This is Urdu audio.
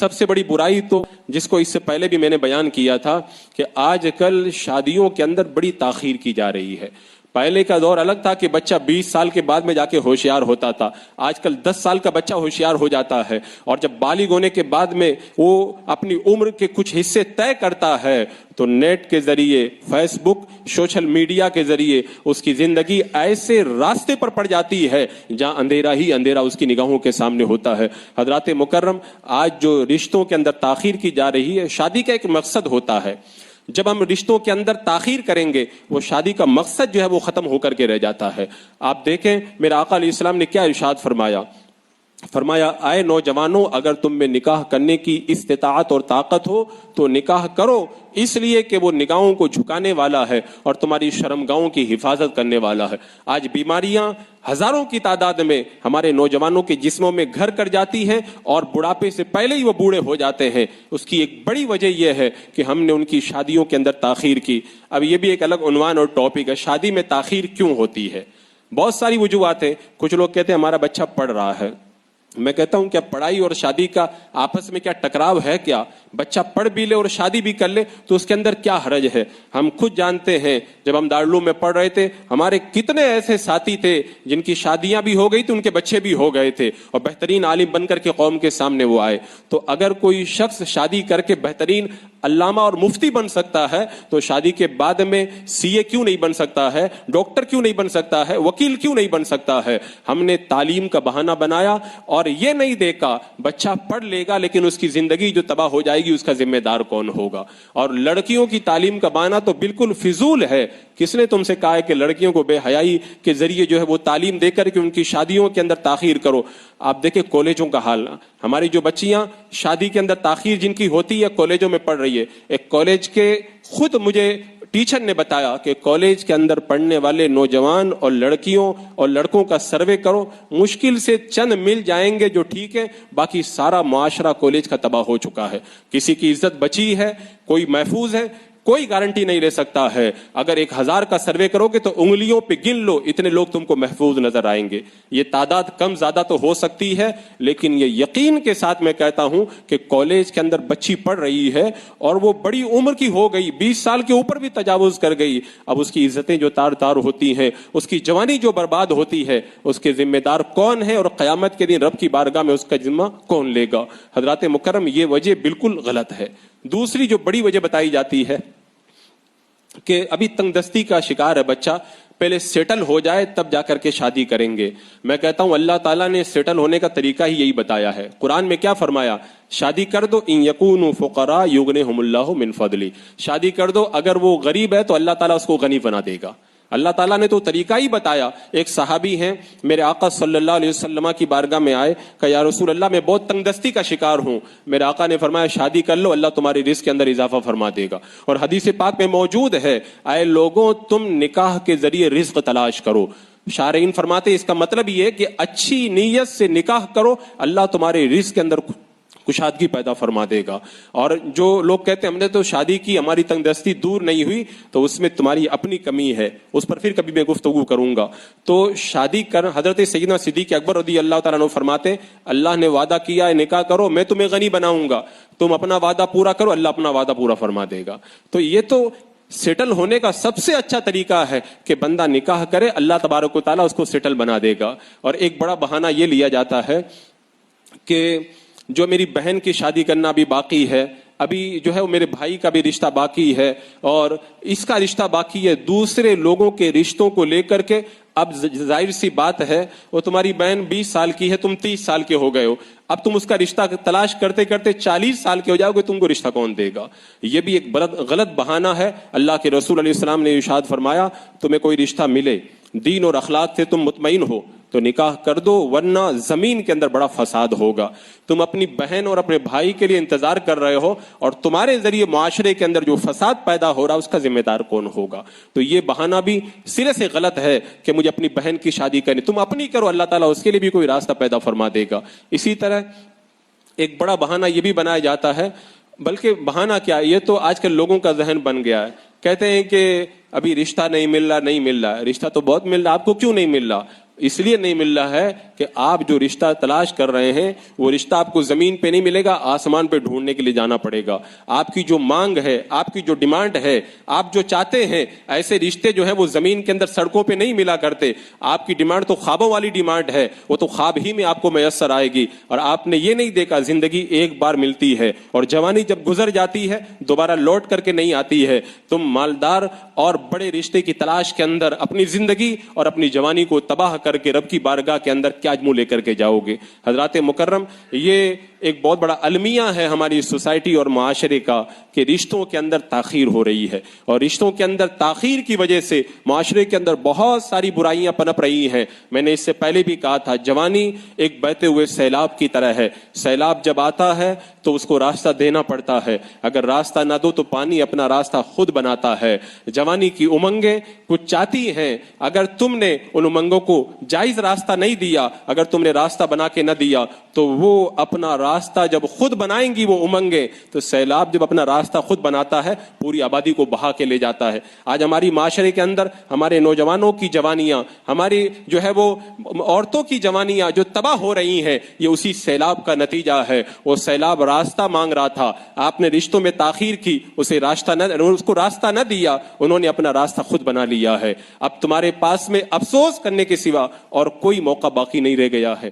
سب سے بڑی برائی تو جس کو اس سے پہلے بھی میں نے بیان کیا تھا کہ آج کل شادیوں کے اندر بڑی تاخیر کی جا رہی ہے. پہلے کا دور الگ تھا کہ بچہ 20 سال کے بعد میں جا کے ہوشیار ہوتا تھا. آج کل 10 سال کا بچہ ہوشیار ہو جاتا ہے, اور جب بالغ ہونے کے بعد میں وہ اپنی عمر کے کچھ حصے طے کرتا ہے تو نیٹ کے ذریعے, فیس بک, سوشل میڈیا کے ذریعے اس کی زندگی ایسے راستے پر پڑ جاتی ہے جہاں اندھیرا ہی اندھیرا اس کی نگاہوں کے سامنے ہوتا ہے. حضرات مکرم, آج جو رشتوں کے اندر تاخیر کی جا رہی ہے, شادی کا ایک مقصد ہوتا ہے. جب ہم رشتوں کے اندر تاخیر کریں گے وہ شادی کا مقصد جو ہے وہ ختم ہو کر کے رہ جاتا ہے. آپ دیکھیں میرے آقا علیہ السلام نے کیا ارشاد فرمایا, آئے نوجوانوں, اگر تم میں نکاح کرنے کی استطاعت اور طاقت ہو تو نکاح کرو, اس لیے کہ وہ نگاہوں کو جھکانے والا ہے اور تمہاری شرمگاہوں کی حفاظت کرنے والا ہے. آج بیماریاں ہزاروں کی تعداد میں ہمارے نوجوانوں کے جسموں میں گھر کر جاتی ہیں اور بڑھاپے سے پہلے ہی وہ بوڑھے ہو جاتے ہیں. اس کی ایک بڑی وجہ یہ ہے کہ ہم نے ان کی شادیوں کے اندر تاخیر کی. اب یہ بھی ایک الگ عنوان اور ٹاپک ہے, شادی میں تاخیر کیوں ہوتی ہے. بہت ساری وجوہات ہیں. کچھ لوگ کہتے ہیں ہمارا بچہ پڑھ رہا ہے. میں کہتا ہوں کیا پڑھائی اور شادی کا آپس میں کیا ٹکراؤ ہے کیا؟ بچہ پڑھ بھی لے اور شادی بھی کر لے تو اس کے اندر کیا حرج ہے؟ ہم خود جانتے ہیں جب ہم دارالعلوم میں پڑھ رہے تھے ہمارے کتنے ایسے ساتھی تھے جن کی شادیاں بھی ہو گئی تھی, ان کے بچے بھی ہو گئے تھے اور بہترین عالم بن کر کے قوم کے سامنے وہ آئے. تو اگر کوئی شخص شادی کر کے بہترین علامہ اور مفتی بن سکتا ہے تو شادی کے بعد میں سی اے کیوں نہیں بن سکتا ہے, ڈاکٹر کیوں نہیں بن سکتا ہے, وکیل کیوں نہیں بن سکتا ہے؟ ہم نے تعلیم کا بہانہ بنایا اور یہ نہیں دیکھا بچہ پڑھ لے گا لیکن اس کی زندگی جو تباہ ہو جائے گی اس کا ذمہ دار کون ہوگا. اور لڑکیوں کی تعلیم کا بہانہ تو بالکل فضول ہے. کس نے تم سے کہا ہے کہ لڑکیوں کو بے حیائی کے ذریعے جو ہے وہ تعلیم دے کر کے ان کی شادیوں کے اندر تاخیر کرو؟ آپ دیکھیں کالجوں کا حال, ہماری جو بچیاں شادی کے اندر تاخیر جن کی ہوتی ہے کالجوں میں پڑھ رہی ہے. ایک کالج کے خود مجھے ٹیچر نے بتایا کہ کالج کے اندر پڑھنے والے نوجوان اور لڑکیوں اور لڑکوں کا سروے کرو, مشکل سے چند مل جائیں گے جو ٹھیک ہے, باقی سارا معاشرہ کالج کا تباہ ہو چکا ہے. کسی کی عزت بچی ہے, کوئی محفوظ ہے, کوئی گارنٹی نہیں لے سکتا ہے. اگر 1000 کا سروے کرو گے تو انگلیوں پہ گن لو اتنے لوگ تم کو محفوظ نظر آئیں گے. یہ تعداد کم زیادہ تو ہو سکتی ہے لیکن یہ یقین کے ساتھ میں کہتا ہوں کہ کالج کے اندر بچی پڑھ رہی ہے اور وہ بڑی عمر کی ہو گئی, 20 سال کے اوپر بھی تجاوز کر گئی. اب اس کی عزتیں جو تار تار ہوتی ہیں, اس کی جوانی جو برباد ہوتی ہے, اس کے ذمہ دار کون ہے اور قیامت کے دن رب کی بارگاہ میں اس کا ذمہ کون لے گا؟ حضرات مکرم, یہ وجہ بالکل غلط ہے. دوسری جو بڑی وجہ بتائی جاتی ہے کہ ابھی تنگ دستی کا شکار ہے بچہ, پہلے سیٹل ہو جائے تب جا کر کے شادی کریں گے. میں کہتا ہوں اللہ تعالیٰ نے سیٹل ہونے کا طریقہ ہی یہی بتایا ہے. قرآن میں کیا فرمایا؟ شادی کر دو, ان یکونوا فقراء یغنیہم اللہ من فضلہ. شادی کر دو, اگر وہ غریب ہے تو اللہ تعالیٰ اس کو غنی بنا دے گا. اللہ تعالیٰ نے تو طریقہ ہی بتایا. ایک صحابی ہیں میرے آقا صلی اللہ علیہ وسلم کی بارگاہ میں آئے کہ یا رسول اللہ میں بہت تنگ دستی کا شکار ہوں. میرے آقا نے فرمایا شادی کر لو, اللہ تمہاری رزق کے اندر اضافہ فرما دے گا. اور حدیث پاک میں موجود ہے, اے لوگوں تم نکاح کے ذریعے رزق تلاش کرو. شارعین فرماتے اس کا مطلب یہ ہے کہ اچھی نیت سے نکاح کرو, اللہ تمہارے رزق کے اندر کشادگی پیدا فرما دے گا. اور جو لوگ کہتے ہیں ہم نے تو شادی کی, ہماری تنگ دستی دور نہیں ہوئی, تو اس میں تمہاری اپنی کمی ہے, اس پر پھر کبھی میں گفتگو کروں گا. تو شادی کر, حضرت سیدنا صدیق اکبر رضی اللہ تعالیٰ عنہ فرماتے اللہ نے وعدہ کیا ہے نکاح کرو میں تمہیں غنی بناؤں گا, تم اپنا وعدہ پورا کرو اللہ اپنا وعدہ پورا فرما دے گا. تو یہ تو سیٹل ہونے کا سب سے اچھا طریقہ ہے کہ بندہ نکاح کرے, اللہ تبارک و تعالیٰ اس کو سیٹل بنا دے گا. اور ایک بڑا بہانہ یہ لیا جاتا ہے کہ جو میری بہن کی شادی کرنا بھی باقی ہے, ابھی جو ہے وہ میرے بھائی کا بھی رشتہ باقی ہے اور اس کا رشتہ باقی ہے, دوسرے لوگوں کے رشتوں کو لے کر کے اب ظاہر سی بات ہے وہ تمہاری بہن 20 سال کی ہے, تم 30 سال کے ہو گئے ہو, اب تم اس کا رشتہ تلاش کرتے کرتے 40 سال کے ہو جاؤ گے, تم کو رشتہ کون دے گا؟ یہ بھی ایک غلط بہانہ ہے. اللہ کے رسول علیہ السلام نے ارشاد فرمایا تمہیں کوئی رشتہ ملے, دین اور اخلاق سے تم مطمئن ہو تو نکاح کر دو, ورنہ زمین کے اندر بڑا فساد ہوگا. تم اپنی بہن اور اپنے بھائی کے لیے انتظار کر رہے ہو اور تمہارے ذریعے معاشرے کے اندر جو فساد پیدا ہو رہا ہے اس کا ذمہ دار کون ہوگا؟ تو یہ بہانہ بھی سرے سے غلط ہے کہ مجھے اپنی بہن کی شادی کرنی, تم اپنی کرو, اللہ تعالیٰ اس کے لیے بھی کوئی راستہ پیدا فرما دے گا. اسی طرح ایک بڑا بہانہ یہ بھی بنایا جاتا ہے, بلکہ بہانہ کیا, یہ تو آج کل لوگوں کا ذہن بن گیا ہے, کہتے ہیں کہ ابھی رشتہ نہیں مل رہا. رشتہ تو بہت مل رہا, آپ کو کیوں نہیں مل رہا؟ اس لیے نہیں مل رہا ہے کہ آپ جو رشتہ تلاش کر رہے ہیں وہ رشتہ آپ کو زمین پہ نہیں ملے گا, آسمان پہ ڈھونڈنے کے لیے جانا پڑے گا. آپ کی جو مانگ ہے, آپ کی جو ڈیمانڈ ہے, آپ جو چاہتے ہیں, ایسے رشتے جو ہیں وہ زمین کے اندر سڑکوں پہ نہیں ملا کرتے. آپ کی ڈیمانڈ تو خوابوں والی ڈیمانڈ ہے, وہ تو خواب ہی میں آپ کو میسر آئے گی. اور آپ نے یہ نہیں دیکھا زندگی ایک بار ملتی ہے اور جوانی جب گزر جاتی ہے دوبارہ لوٹ کر کے نہیں آتی ہے. تم مالدار اور بڑے رشتے کی تلاش کے اندر اپنی زندگی اور اپنی جوانی کو تباہ کر کے رب کی بارگاہ کے اندر کیا منہ لے کر کے جاؤ گے؟ حضرات مکرم, یہ ایک بہت بڑا المیہ ہے ہماری سوسائٹی اور معاشرے کا کہ رشتوں کے اندر تاخیر ہو رہی ہے, اور رشتوں کے اندر تاخیر کی وجہ سے معاشرے کے اندر بہت ساری برائیاں پنپ رہی ہیں. میں نے اس سے پہلے بھی کہا تھا, جوانی ایک بہتے ہوئے سیلاب کی طرح ہے. سیلاب جب آتا ہے تو اس کو راستہ دینا پڑتا ہے, اگر راستہ نہ دو تو پانی اپنا راستہ خود بناتا ہے. جوانی کی امنگیں کچھ چاہتی ہیں, اگر تم نے ان امنگوں کو جائز راستہ نہیں دیا, اگر تم نے راستہ بنا کے نہ دیا, تو وہ اپنا راستہ جب خود بنائیں گی وہ امنگیں, تو سیلاب جب اپنا راستہ خود بناتا ہے پوری آبادی کو بہا کے لے جاتا ہے. آج ہماری معاشرے کے اندر ہمارے نوجوانوں کی جوانیاں, ہماری جو ہے وہ عورتوں کی جوانیاں جو تباہ ہو رہی ہیں, یہ اسی سیلاب کا نتیجہ ہے. وہ سیلاب راستہ مانگ رہا تھا, آپ نے رشتوں میں تاخیر کی, اس کو راستہ نہ دیا, انہوں نے اپنا راستہ خود بنا لیا ہے. اب تمہارے پاس میں افسوس کرنے کے سوا اور کوئی موقع باقی نہیں رہ گیا ہے.